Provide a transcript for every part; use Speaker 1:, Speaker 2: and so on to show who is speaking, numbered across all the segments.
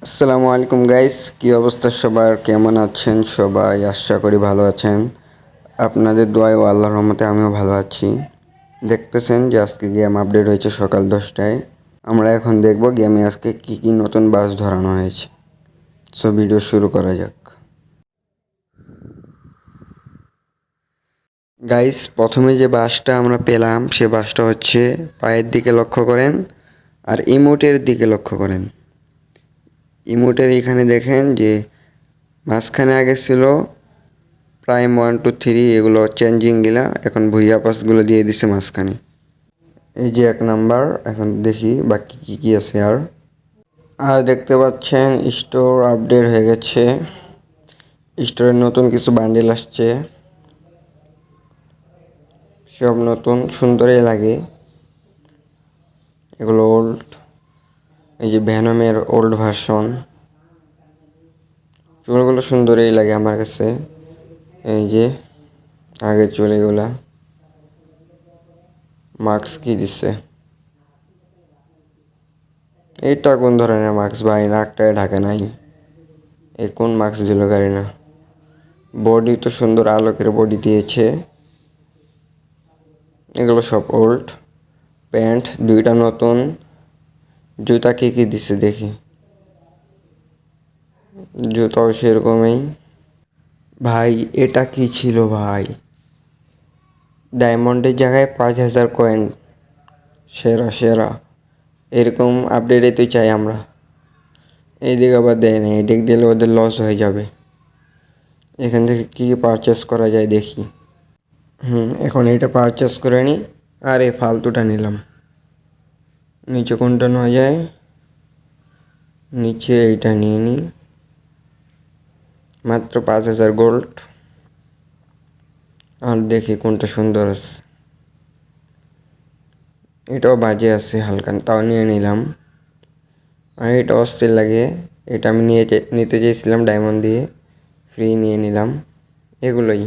Speaker 1: আসসালামু আলাইকুম গাইস, কি অবস্থা সবার? কেমন আছেন সবাই? আশা করি ভালো আছেন। আপনাদের দোয়ায় ও আল্লাহর রহমতে আমিও ভালো আছি। দেখতেছেন যে আজকে গেম আপডেট হয়েছে সকাল 10টায়। আমরা এখন দেখব গেমে আজকে কি কি নতুন বাস ধরানো হয়েছে। সো ভিডিও শুরু করা যাক। গাইস, প্রথমে যে বাসটা আমরা পেলাম সে বাসটা হচ্ছে পায়ের দিকে লক্ষ্য করেন আর ইমোটের দিকে লক্ষ্য করেন। ইমোটের এখানে দেখেন যে মাঝখানে আগে ছিল প্রাইম 1 2 3, এগুলো চেঞ্জিংগুলা এখন ভুইয়া পাসগুলো দিয়ে দিছে মাঝখানে। এই যে 1 নাম্বার। এখন দেখি বাকি কী কী আছে। আর দেখতে পাচ্ছেন স্টোর আপডেট হয়ে গেছে। স্টোরে নতুন কিছু বান্ডেল আসছে, সব নতুন সুন্দরই লাগে। এগুলো ওল্ড, এই যে ভ্যানমের ওল্ড ভার্সন। চুলগুলো সুন্দরই লাগে আমার কাছে। এই যে আগে চুল, এগুলা মাস্ক কি দিচ্ছে, এটা কোন ধরনের মাস্ক ভাই? নাকটায় ঢাকে নাই, এই কোন মাস্ক দিল গাড়ি না। বডি তো সুন্দর আলোকের বডি দিয়েছে। এগুলো সব ওল্ড। প্যান্ট 2টা নতুন। জুতা কী কী দিছে দেখি, জুতাও সেরকমই। ভাই এটা কি ছিল ভাই? ডায়মন্ডের জায়গায় 5,000 কয়েন। সেরা সেরা, এরকম আপডেটই তো চাই আমরা। এইদিকে আবার দেয় না, এদিক দিলে ওদের লস হয়ে যাবে। এখান থেকে কী পারচেস করা যায় দেখি। এখন এইটা পারচেস করে নিই, আর এই ফালতুটা নিলাম। নিচে কোনটা নেওয়া যায়? নিচে এইটা নিয়ে নিই, মাত্র 5,000 গোল্ড। আর দেখি কোনটা সুন্দর আছে। এটাও বাজে আছে হালকা, তাও নিয়ে নিলাম। আর এটা অস্থির লাগে, এটা আমি নিতে চেয়েছিলাম ডায়মন্ড দিয়ে, ফ্রি নিয়ে নিলাম। এগুলোই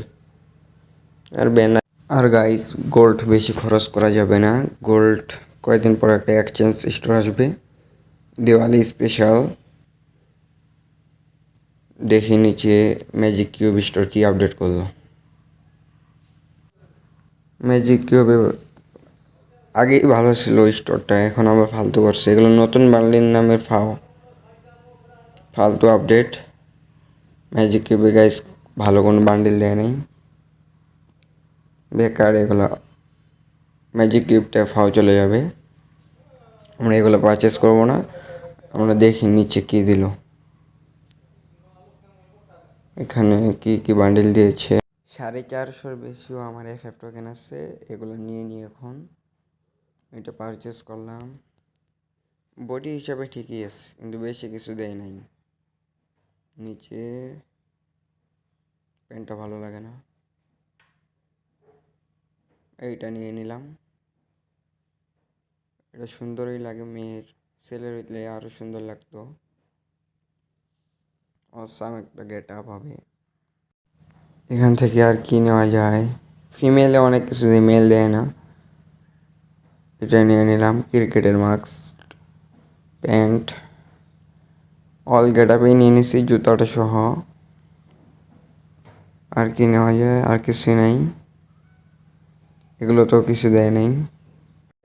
Speaker 1: আর ব্যানার। আর গাইস, গোল্ড বেশি খরচ করা যাবে না। গোল্ড কয়েকদিন পর একটা এক্সচেঞ্জ স্টোর আসবে, দিওয়ালি স্পেশাল। দেখি নিচে ম্যাজিক কিউব স্টোর কি আপডেট করলো। ম্যাজিক কিউবে আগেই ভালো ছিল স্টোরটা, এখন আবার ফালতু করছে। এগুলো নতুন বান্ডিল নামের ফালতু আপডেট। ম্যাজিক কিউবে গাইস ভালো কোনো বান্ডিল দেয় নাই, বেকার এগুলো। ম্যাজিক কিউবটা ফাও চলে যাবে, আমরা এগুলো পারচেস করবো না। আমরা দেখি নিচে কি দিল, এখানে কি কি বান্ডিল দিয়েছে। 450 বেশিও আমার FF টোকেন আছে, এগুলো নিয়ে নিই এখন। এটা পারচেস করলাম। বডি হিসাবে ঠিকই আছে, কিন্তু বেশি কিছু দেয় নাই। নিচে প্যান্টটা ভালো লাগে না, এইটা নিয়ে নিলাম। এটা সুন্দরই লাগে, মেয়ের ছেলের হইলে আরও সুন্দর লাগতো। অসাম একটা গেট আপ হবে। এখান থেকে আর কি নেওয়া যায়? ফিমেলে অনেক কিছু দিয়ে, মেল দেয় না। এটা নিয়ে নিলাম, ক্রিকেটের মাস্ক, প্যান্ট, অল গেট আপই নিয়ে নিছি জুতাটা সহ। আর কি নেওয়া যায়? আর কিছু নেই, এগুলো তো কিছু দেয় নাই।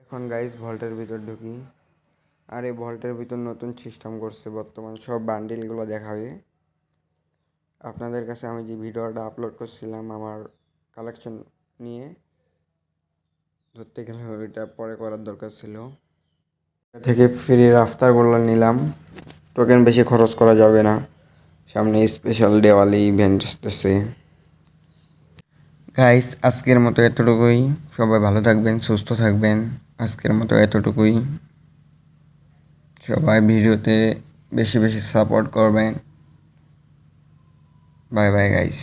Speaker 1: এখন গাইস ভল্টের ভিতর ঢুকি। আর এই ভল্টের ভিতর নতুন সিস্টেম করছে, বর্তমান সব বান্ডিলগুলো দেখাবে আপনাদের কাছে। আমি যে ভিডিওটা আপলোড করছিলাম আমার কালেকশন নিয়ে, ধরতে গেলে ওইটা পরে করার দরকার ছিল। থেকে ফ্রি রাফতারগুলো নিলাম, টোকেন বেশি খরচ করা যাবে না, সামনে স্পেশাল দেওয়ালি ইভেন্ট আসতেছে। গাইস আজকের মতো এতটুকুই, সবাই ভালো থাকবেন, সুস্থ থাকবেন। আজকের মতো এতটুকুই, সবাই ভিডিওতে বেশি বেশি সাপোর্ট করবেন। Bye bye guys.